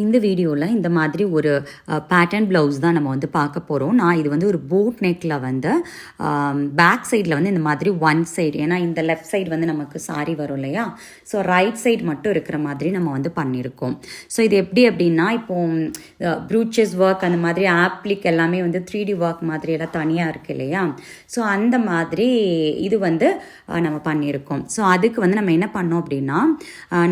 இந்த வீடியோவில் இந்த மாதிரி ஒரு பேட்டர்ன் ப்ளவுஸ் தான் நம்ம வந்து பார்க்க போகிறோம். நான் இது வந்து ஒரு போட் நெக்கில் வந்து பேக் சைடில் வந்து இந்த மாதிரி ஒன் சைடு, ஏன்னா இந்த லெஃப்ட் சைடு வந்து நமக்கு சாரி வரும் இல்லையா, ஸோ ரைட் சைடு மட்டும் இருக்கிற மாதிரி நம்ம வந்து பண்ணியிருக்கோம். ஸோ இது எப்படி அப்படின்னா, இப்போது ப்ரூச்சஸ் ஒர்க் அந்த மாதிரி ஆப்ளிக் எல்லாமே வந்து 3D ஒர்க் மாதிரி எல்லாம் தனியாக இருக்குது இல்லையா, ஸோ அந்த மாதிரி இது வந்து நம்ம பண்ணியிருக்கோம். ஸோ அதுக்கு வந்து நம்ம என்ன பண்ணோம் அப்படின்னா,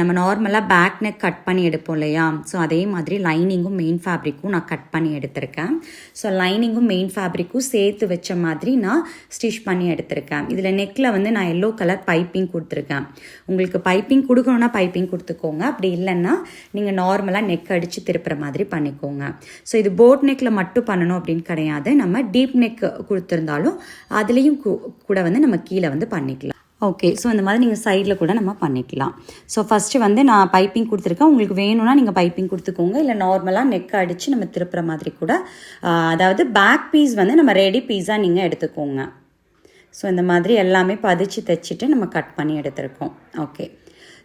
நம்ம நார்மலாக பேக் நெக் கட் பண்ணி எடுப்போம் இல்லையா, ஸோ அதே மாதிரி லைனிங்கும் மெயின் ஃபேப்ரிக்கும் நான் கட் பண்ணி எடுத்திருக்கேன். ஸோ லைனிங்கும் மெயின் ஃபேப்ரிக்கும் சேர்த்து வச்ச மாதிரி நான் ஸ்டிச் பண்ணி எடுத்திருக்கேன். இதில் நெக்கில் வந்து நான் எல்லோ கலர் பைப்பிங் கொடுத்துருக்கேன். உங்களுக்கு பைப்பிங் கொடுக்கணுன்னா பைப்பிங் கொடுத்துக்கோங்க, அப்படி இல்லைன்னா நீங்கள் நார்மலாக நெக் அடித்து திருப்புற மாதிரி பண்ணிக்கோங்க. ஸோ இது போட் நெக்கில் மட்டும் பண்ணணும் அப்படின்னு கிடையாது, நம்ம டீப் நெக் கொடுத்துருந்தாலும் அதுலேயும் கூட வந்து நம்ம கீழே வந்து பண்ணிக்கலாம். ஓகே, ஸோ இந்த மாதிரி நீங்கள் சைடில் கூட நம்ம பண்ணிக்கலாம். ஸோ ஃபஸ்ட்டு வந்து நான் பைப்பிங் கொடுத்துருக்கேன். உங்களுக்கு வேணும்னா நீங்கள் பைப்பிங் கொடுத்துக்கோங்க, இல்லை நார்மலாக நெக் அடித்து நம்ம திருப்புற மாதிரி கூட, அதாவது பேக் பீஸ் வந்து நம்ம ரெடி பீஸாக நீங்கள் எடுத்துக்கோங்க. ஸோ இந்த மாதிரி எல்லாமே பதிச்சு தைச்சிட்டு நம்ம கட் பண்ணி எடுத்துருக்கோம். ஓகே,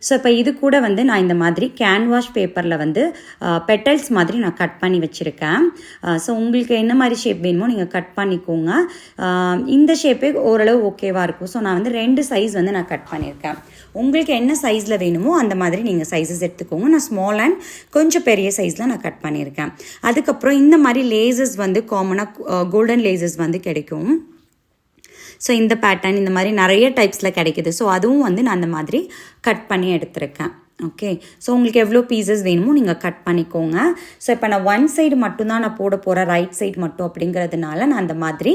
ஸோ இப்போ இது கூட வந்து நான் இந்த மாதிரி கேன்வாஷ் பேப்பரில் வந்து பெட்டல்ஸ் மாதிரி நான் கட் பண்ணி வச்சுருக்கேன். ஸோ உங்களுக்கு என்ன மாதிரி ஷேப் வேணுமோ நீங்கள் கட் பண்ணிக்கோங்க. இந்த ஷேப்பே ஓரளவு ஓகேவாக இருக்கும். ஸோ நான் வந்து 2 சைஸ் வந்து நான் கட் பண்ணியிருக்கேன். உங்களுக்கு என்ன சைஸில் வேணுமோ அந்த மாதிரி நீங்கள் சைஸஸ் எடுத்துக்கோங்க. நான் ஸ்மால் அண்ட் கொஞ்சம் பெரிய சைஸில் நான் கட் பண்ணியிருக்கேன். அதுக்கப்புறம் இந்த மாதிரி லேசஸ் வந்து காமனாக கோல்டன் லேசஸ் வந்து கிடைக்கும். ஸோ இந்த பேட்டர்ன் இந்த மாதிரி நிறைய டைப்ஸில் கிடைக்கிது. ஸோ அதுவும் வந்து நான் அந்த மாதிரி கட் பண்ணி எடுத்திருக்கேன். ஓகே, ஸோ உங்களுக்கு எவ்வளோ பீசஸ் வேணுமோ நீங்கள் கட் பண்ணிக்கோங்க. ஸோ இப்போ நான் ஒன் சைடு மட்டும்தான் நான் போட போகிறேன், ரைட் சைடு மட்டும் அப்படிங்கிறதுனால நான் அந்த மாதிரி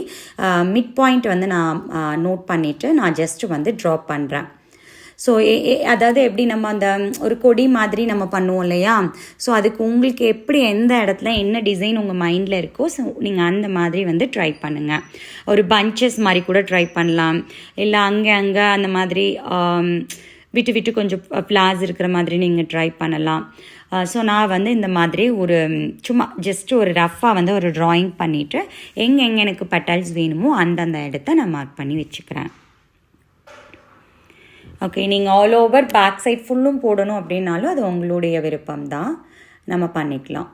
மிட் பாயிண்ட் வந்து நான் நோட் பண்ணிவிட்டு நான் ஜஸ்ட்டு வந்து ட்ராப் பண்ணுறேன். ஸோ அதாவது எப்படி நம்ம அந்த ஒரு கொடி மாதிரி நம்ம பண்ணுவோம் இல்லையா, ஸோ அதுக்கு உங்களுக்கு எப்படி எந்த இடத்துல என்ன டிசைன் உங்கள் மைண்டில் இருக்கோ, ஸோ நீங்கள் அந்த மாதிரி வந்து ட்ரை பண்ணுங்கள். ஒரு பஞ்சஸ் மாதிரி கூட ட்ரை பண்ணலாம், இல்லை அங்கே அந்த மாதிரி விட்டு விட்டு கொஞ்சம் ஃப்ளார்ஸ் இருக்கிற மாதிரி நீங்கள் ட்ரை பண்ணலாம். ஸோ நான் வந்து இந்த மாதிரி ஒரு சும்மா ஜஸ்ட்டு ஒரு ரஃப்பாக வந்து ஒரு ட்ராயிங் பண்ணிவிட்டு எங்கே எனக்கு பெட்டல்ஸ் வேணுமோ அந்தந்த இடத்த நான் மார்க் பண்ணி வச்சுக்கிறேன். ஓகே, நீங்கள் ஆல் ஓவர் பேக் சைட் ஃபுல்லும் போடணும் அப்படின்னாலும் அது உங்களுடைய விருப்பம் தான், நம்ம பண்ணிக்கலாம்.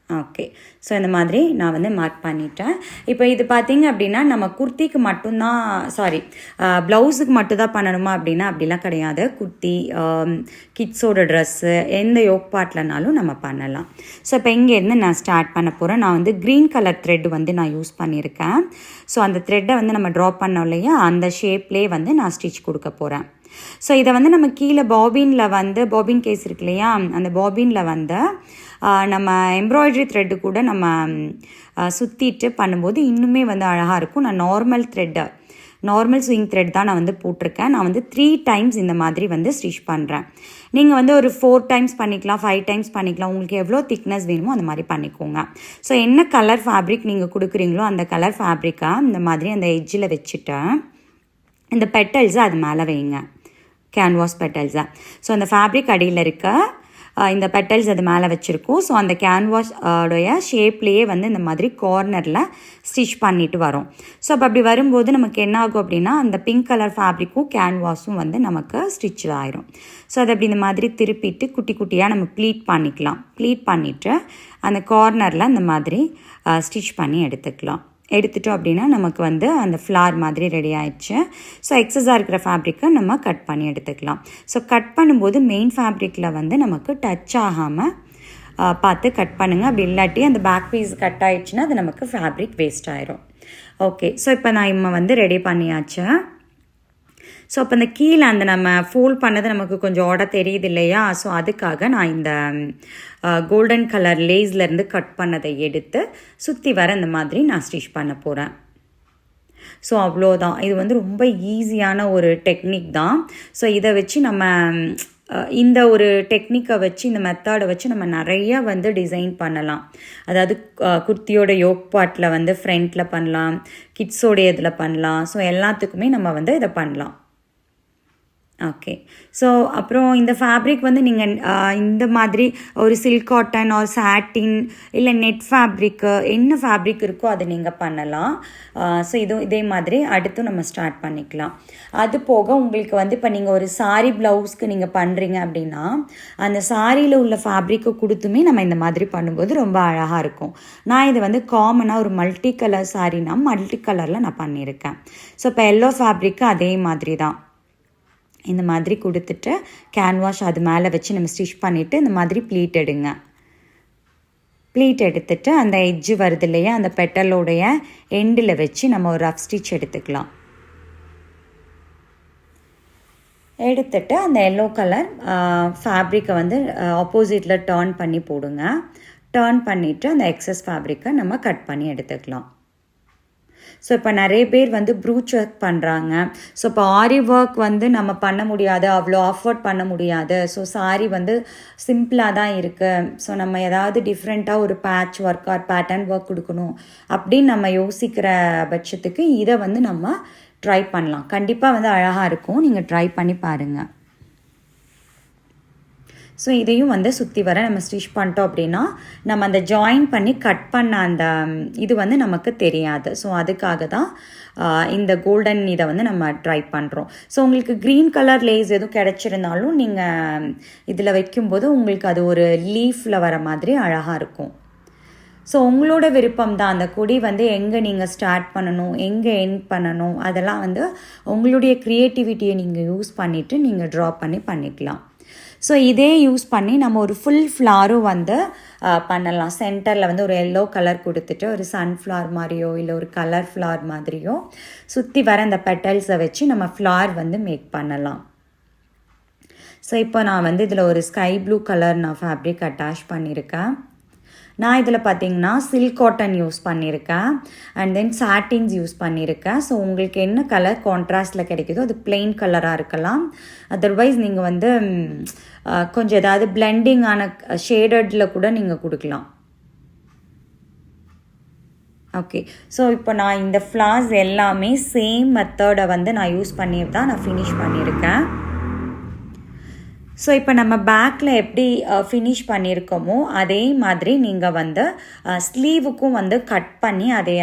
ஓகே, ஸோ இந்த மாதிரி நான் வந்து மார்க் பண்ணிட்டேன். இப்போ இது பார்த்திங்க அப்படின்னா நம்ம குர்த்திக்கு மட்டும்தான், ப்ளவுஸுக்கு மட்டும்தான் பண்ணணுமா அப்படின்னா அப்படிலாம் கிடையாது. குர்த்தி, கிட்ஸோட ட்ரெஸ்ஸு, எந்த யோக் பார்ட்லனாலும் நம்ம பண்ணலாம். ஸோ இப்போ இங்கேருந்து நான் ஸ்டார்ட் பண்ண போகிறேன். நான் வந்து க்ரீன் கலர் த்ரெட் வந்து நான் யூஸ் பண்ணியிருக்கேன். ஸோ அந்த த்ரெட்டை வந்து நம்ம ட்ரா பண்ணோம் இல்லையா, அந்த ஷேப்லேயே வந்து நான் ஸ்டிச் கொடுக்க போகிறேன். ஸோ இதை வந்து நம்ம கீழே பாபின் கேஸ் இருக்கு இல்லையா, அந்த பாபினில் வந்து நம்ம எம்ப்ராய்டரி த்ரெட்டு கூட நம்ம சுற்றிட்டு பண்ணும்போது இன்னுமே வந்து அழகாக இருக்கும். நான் நார்மல் ஸ்விங் த்ரெட் தான் நான் வந்து போட்டிருக்கேன். நான் வந்து 3 டைம்ஸ் இந்த மாதிரி வந்து ஸ்டிச் பண்ணுறேன். நீங்கள் வந்து ஒரு 4 டைம்ஸ் பண்ணிக்கலாம், 5 டைம்ஸ் பண்ணிக்கலாம், உங்களுக்கு எவ்வளோ திக்னஸ் வேணுமோ அந்த மாதிரி பண்ணிக்கோங்க. ஸோ என்ன கலர் ஃபேப்ரிக் நீங்கள் கொடுக்குறீங்களோ அந்த கலர் ஃபேப்ரிக்கை இந்த மாதிரி அந்த எட்ஜில் வச்சுட்டு இந்த பெட்டல்ஸை அது மேலே வைங்க, கேன்வாஸ் பெட்டல்ஸை. ஸோ அந்த ஃபேப்ரிக் அடியில் இருக்க இந்த பெட்டல்ஸ் அது மேலே வச்சுருக்கோம். ஸோ அந்த கேன்வாஸ் உடைய ஷேப்லேயே வந்து இந்த மாதிரி கார்னரில் ஸ்டிச் பண்ணிட்டு வரோம். ஸோ அப்படி வரும்போது நமக்கு என்ன ஆகும் அப்படின்னா, அந்த பிங்க் கலர் ஃபேப்ரிக்கும் கேன்வாஸும் வந்து நமக்கு ஸ்டிச்சில் ஆயிரும். ஸோ அதை அப்படி இந்த மாதிரி திருப்பிட்டு குட்டி குட்டியாக நம்ம ப்ளீட் பண்ணிக்கலாம். ப்ளீட் பண்ணிவிட்டு அந்த கார்னரில் இந்த மாதிரி ஸ்டிச் பண்ணி எடுத்துட்டோம் அப்படின்னா நமக்கு வந்து அந்த ஃப்ளார் மாதிரி ரெடி ஆயிடுச்சு. ஸோ எக்ஸஸாக இருக்கிற ஃபேப்ரிக்கை நம்ம கட் பண்ணி எடுத்துக்கலாம். ஸோ கட் பண்ணும்போது மெயின் ஃபேப்ரிக்கில் வந்து நமக்கு டச் ஆகாமல் பார்த்து கட் பண்ணுங்கள். அப்படி இல்லாட்டி அந்த பேக் பீஸ் கட் ஆகிடுச்சுன்னா அது நமக்கு ஃபேப்ரிக் வேஸ்ட் ஆயிரும். ஓகே, ஸோ இப்போ நான் வந்து ரெடி பண்ணியாச்சு. ஸோ அப்போ இந்த கீழே அந்த நம்ம ஃபோல்ட் பண்ணது நமக்கு கொஞ்சம் ஆட தெரியுது இல்லையா, ஸோ அதுக்காக நான் இந்த கோல்டன் கலர் லேஸ்லேருந்து கட் பண்ணதை எடுத்து சுற்றி வர இந்த மாதிரி நான் ஸ்டிச் பண்ண போகிறேன். ஸோ அவ்வளோதான். இது வந்து ரொம்ப ஈஸியான ஒரு டெக்னிக் தான். ஸோ இதை வச்சு நம்ம இந்த ஒரு டெக்னிக்கை வச்சு, இந்த மெத்தடை வச்சு நம்ம நிறையா வந்து டிசைன் பண்ணலாம். அதாவது குர்த்தியோட யோக் பார்ட்டில் வந்து ஃப்ரண்ட்டில் பண்ணலாம், கிட்ஸோடைய இதில் பண்ணலாம். ஸோ எல்லாத்துக்குமே நம்ம வந்து இதை பண்ணலாம். ஓகே. ஸோ அப்புறம் இந்த ஃபேப்ரிக் வந்து நீங்கள் இந்த மாதிரி ஒரு சில்க் காட்டன் ஆர் சாட்டின் இல்லை நெட் ஃபேப்ரிக்கு என்ன ஃபேப்ரிக் இருக்கோ அதை நீங்கள் பண்ணலாம். ஸோ இதே மாதிரி அடுத்து நம்ம ஸ்டார்ட் பண்ணிக்கலாம். அது போக உங்களுக்கு வந்து இப்போ நீங்கள் ஒரு சாரீ ப்ளவுஸ்க்கு நீங்கள் பண்ணுறீங்க அப்படின்னா அந்த சாரியில் உள்ள ஃபேப்ரிக்கு கொடுத்துமே நம்ம இந்த மாதிரி பண்ணும்போது ரொம்ப அழகாக இருக்கும். நான் இது வந்து காமனாக ஒரு மல்டி கலர் சாரீனா மல்டி கலரில் நான் பண்ணியிருக்கேன். ஸோ இப்போ எல்லோ ஃபேப்ரிக்கு அதே மாதிரி தான் இந்த மாதிரி கொடுத்துட்டு கேன்வாஷ் அது மேலே வச்சு நம்ம ஸ்டிச் பண்ணிவிட்டு இந்த மாதிரி ப்ளீட் எடுங்க. ப்ளீட் எடுத்துட்டு அந்த எட்ஜு வருது இல்லையா அந்த பெட்டலோடைய எண்டில் வச்சு நம்ம ஒரு ரஃப் ஸ்டிச் எடுத்துக்கலாம். எடுத்துட்டு அந்த எல்லோ கலர் ஃபேப்ரிக்கை வந்து ஆப்போசிட்டில் டர்ன் பண்ணி போடுங்க. டர்ன் பண்ணிவிட்டு அந்த எக்ஸஸ் ஃபேப்ரிக்கை நம்ம கட் பண்ணி எடுத்துக்கலாம். ஸோ இப்போ நிறைய பேர் வந்து ப்ரூச் ஒர்க் பண்ணுறாங்க. ஸோ இப்போ ஆரி ஒர்க் வந்து நம்ம பண்ண முடியாது, அவ்வளோ அஃபோர்ட் பண்ண முடியாது. ஸோ சாரி வந்து சிம்பிளாக தான் இருக்குது. ஸோ நம்ம ஏதாவது டிஃப்ரெண்ட்டாக ஒரு patch work or pattern work கொடுக்கணும் அப்படின்னு நம்ம யோசிக்கிற பட்சத்துக்கு இதை வந்து நம்ம ட்ரை பண்ணலாம். கண்டிப்பாக வந்து அழகாக இருக்கும். நீங்கள் ட்ரை பண்ணி பாருங்கள். ஸோ இதையும் வந்து சுற்றி வர நம்ம ஸ்டிச் பண்ணிட்டோம் அப்படின்னா நம்ம அந்த ஜாயின் பண்ணி கட் பண்ண அந்த இது வந்து நமக்கு தெரியாது. ஸோ அதுக்காக தான் இந்த கோல்டன் இதை வந்து நம்ம ட்ரை பண்ணுறோம். ஸோ உங்களுக்கு க்ரீன் கலர் லேஸ் எதுவும் கிடச்சிருந்தாலும் நீங்கள் இதில் வைக்கும்போது உங்களுக்கு அது ஒரு லீஃபில் வர மாதிரி அழகாக இருக்கும். ஸோ உங்களோட விருப்பம் தான். அந்த கொடி வந்து எங்கே நீங்கள் ஸ்டார்ட் பண்ணணும், எங்கே எண்ட் பண்ணணும், அதெல்லாம் வந்து உங்களுடைய க்ரியேட்டிவிட்டியை நீங்கள் யூஸ் பண்ணிவிட்டு நீங்கள் ட்ரா பண்ணிக்கலாம். ஸோ இதே யூஸ் பண்ணி நம்ம ஒரு ஃபுல் ஃப்ளாரும் வந்து பண்ணலாம். சென்டரில் வந்து ஒரு எல்லோ கலர் கொடுத்துட்டு ஒரு சன்ஃப்ளவர் மாதிரியோ இல்லை ஒரு கலர் ஃப்ளவர் மாதிரியோ சுற்றி வர அந்த பெட்டல்ஸை வச்சு நம்ம ஃப்ளார் வந்து மேக் பண்ணலாம். ஸோ இப்போ நான் வந்து இதில் ஒரு ஸ்கை ப்ளூ கலர் நான் ஃபேப்ரிக் அட்டாச் பண்ணியிருக்கேன். நான் இதில் பார்த்தீங்கன்னா சில்க் காட்டன் யூஸ் பண்ணியிருக்கேன் அண்ட் தென் சாட்டின்ஸ் யூஸ் பண்ணியிருக்கேன். ஸோ உங்களுக்கு என்ன கலர் கான்ட்ராஸ்டில் கிடைக்குதோ அது பிளெயின் கலராக இருக்கலாம். அதர்வைஸ் நீங்கள் வந்து கொஞ்சம் ஏதாவது பிளெண்டிங்கான ஷேடடில் கூட நீங்கள் கொடுக்கலாம். ஓகே. ஸோ இப்போ நான் இந்த ஃப்ளார்ஸ் எல்லாமே சேம் மெத்தடை வந்து நான் யூஸ் பண்ணி தான் நான் ஃபினிஷ் பண்ணியிருக்கேன். ஸோ இப்போ நம்ம பேக்கில் எப்படி ஃபினிஷ் பண்ணியிருக்கோமோ அதே மாதிரி நீங்கள் வந்து ஸ்லீவுக்கும் வந்து கட் பண்ணி அதை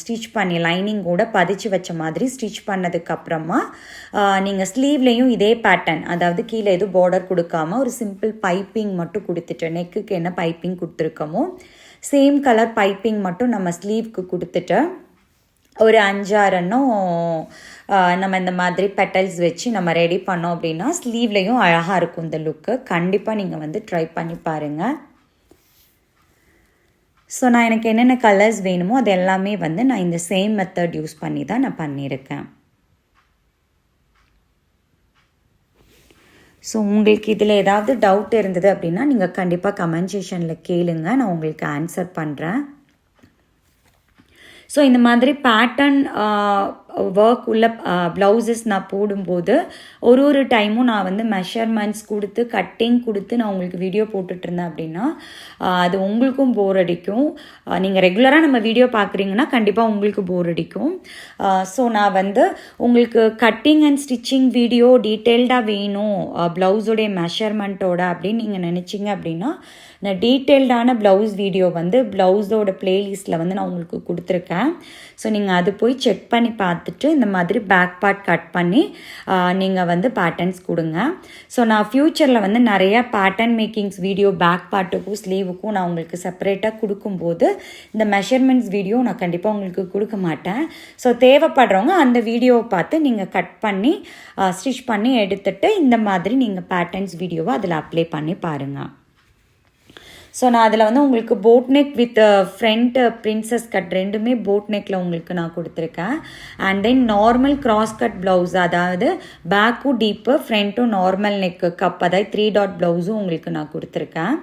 ஸ்டிச் பண்ணி லைனிங்கோட பதிச்சு வச்ச மாதிரி ஸ்டிச் பண்ணதுக்கப்புறமா நீங்கள் ஸ்லீவ்லேயும் இதே பேட்டர்ன், அதாவது கீழே எதுவும் பார்டர் கொடுக்காம ஒரு சிம்பிள் பைப்பிங் மட்டும் கொடுத்துட்டு நெக்குக்கு என்ன பைப்பிங் கொடுத்துருக்கோமோ சேம் கலர் பைப்பிங் மட்டும் நம்ம ஸ்லீவ்க்கு கொடுத்துட்டு ஒரு 5-6 நம்ம இந்த மாதிரி பெட்டல்ஸ் வச்சு நம்ம ரெடி பண்ணோம் அப்படின்னா ஸ்லீவ்லேயும் அழகாக இருக்கும் இந்த லுக்கு. கண்டிப்பாக நீங்கள் வந்து ட்ரை பண்ணி பாருங்கள். ஸோ நான் எனக்கு என்னென்ன கலர்ஸ் வேணுமோ அது எல்லாமே வந்து நான் இந்த சேம் மெத்தட் யூஸ் பண்ணி தான் நான் பண்ணியிருக்கேன். ஸோ உங்களுக்கு இதில் ஏதாவது டவுட் இருந்தது அப்படின்னா நீங்கள் கண்டிப்பாக கமெண்ட் செக்ஷனில் கேளுங்க, நான் உங்களுக்கு ஆன்சர் பண்ணுறேன். ஸோ இந்த மாதிரி பேட்டர்ன் ஒர்க் உள்ள ப்ளவுசஸ் நான் போடும்போது ஒரு டைமும் நான் வந்து மெஷர்மெண்ட்ஸ் கொடுத்து கட்டிங் கொடுத்து நான் உங்களுக்கு வீடியோ போட்டுட்ருந்தேன் அப்படின்னா அது உங்களுக்கும் போர் அடிக்கும். நீங்கள் ரெகுலராக நம்ம வீடியோ பார்க்குறீங்கன்னா கண்டிப்பாக உங்களுக்கு போர் அடிக்கும். ஸோ நான் வந்து உங்களுக்கு கட்டிங் அண்ட் ஸ்டிச்சிங் வீடியோ டீட்டெயில்டாக வேணும் ப்ளவுஸோடைய மெஷர்மெண்ட்டோட அப்படின்னு நீங்கள் நினச்சிங்க அப்படின்னா நான் டீட்டெயில்டான ப்ளவுஸ் வீடியோ வந்து ப்ளவுஸோட ப்ளேலிஸ்ட்டில் வந்து நான் உங்களுக்கு கொடுத்துருக்கேன். ஸோ நீங்கள் அது போய் செக் பண்ணி பார்த்துட்டு இந்த மாதிரி பேக் பார்ட் கட் பண்ணி நீங்கள் வந்து பேட்டர்ன்ஸ் கொடுங்க. ஸோ நான் ஃப்யூச்சரில் வந்து நிறைய பேட்டர்ன் மேக்கிங்ஸ் வீடியோ பேக் பார்ட்டுக்கும் ஸ்லீவுக்கும் நான் உங்களுக்கு செப்பரேட்டாக கொடுக்கும்போது இந்த மெஷர்மெண்ட்ஸ் வீடியோ நான் கண்டிப்பாக உங்களுக்கு கொடுக்க மாட்டேன். ஸோ தேவைப்படுறவங்க அந்த வீடியோவை பார்த்து நீங்கள் கட் பண்ணி ஸ்டிச் பண்ணி எடுத்துகிட்டு இந்த மாதிரி நீங்கள் பேட்டர்ன்ஸ் வீடியோவை அதில் அப்ளை பண்ணி பாருங்கள். ஸோ நான் அதில் வந்து உங்களுக்கு boat neck with front princess cut ரெண்டுமே போட் நெக்கில் உங்களுக்கு நான் கொடுத்துருக்கேன். And then normal cross cut blouse, அதாவது பேக்கும் டீப்பு ஃப்ரண்ட்டும் நார்மல் நெக்கு கப், அதாவது 3 டாட் ப்ளவுஸும் உங்களுக்கு நான் கொடுத்துருக்கேன்.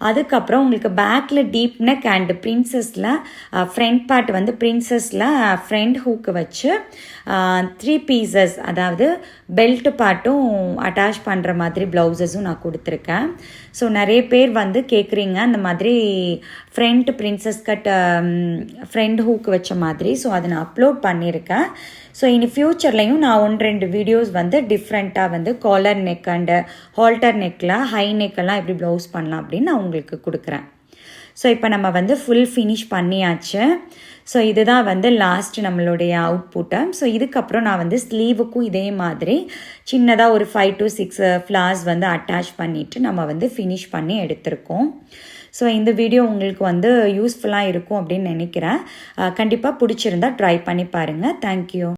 அதுக்கப்புறம் உங்களுக்கு பேக்கில் டீப் நெக் அண்டு பிரின்சஸில் ஃப்ரண்ட் பார்ட் வந்து பிரின்சஸில் ஃப்ரண்ட் ஹூக்கு வச்சு 3 பீசஸ், அதாவது பெல்ட் பார்ட்டும் அட்டாச் பண்ணுற மாதிரி ப்ளவுஸஸும் நான் கொடுத்துருக்கேன். ஸோ நிறைய பேர் வந்து கேட்குறீங்க இருக்குங்க அந்த மாதிரி front princess cut front hook வச்ச மாதிரி. ஸோ அதை நான் அப்லோட் பண்ணியிருக்கேன். ஸோ இனி ஃப்யூச்சர்லையும் நான் 1-2 வீடியோஸ் வந்து டிஃப்ரெண்ட்டாக வந்து காலர் நெக் அண்டு ஹால்டர் நெக்கில் ஹை நெக்கெல்லாம் எப்படி ப்ளவுஸ் பண்ணலாம் அப்படின்னு நான் உங்களுக்கு கொடுக்குறேன். ஸோ இப்போ நம்ம வந்து ஃபுல் ஃபினிஷ் பண்ணியாச்சு. ஸோ இதுதான் வந்து லாஸ்ட் நம்மளுடைய அவுட்புட்டை. ஸோ இதுக்கப்புறம் நான் வந்து ஸ்லீவுக்கும் இதே மாதிரி சின்னதாக ஒரு 5 to 6 ஃப்ளார்ஸ் வந்து அட்டாச் பண்ணிவிட்டு நம்ம வந்து ஃபினிஷ் பண்ணி எடுத்திருக்கோம். ஸோ இந்த வீடியோ உங்களுக்கு வந்து யூஸ்ஃபுல்லாக இருக்கும் அப்படின்னு நினைக்கிறேன். கண்டிப்பாக பிடிச்சிருந்தா ட்ரை பண்ணி பாருங்கள். தேங்க்யூ.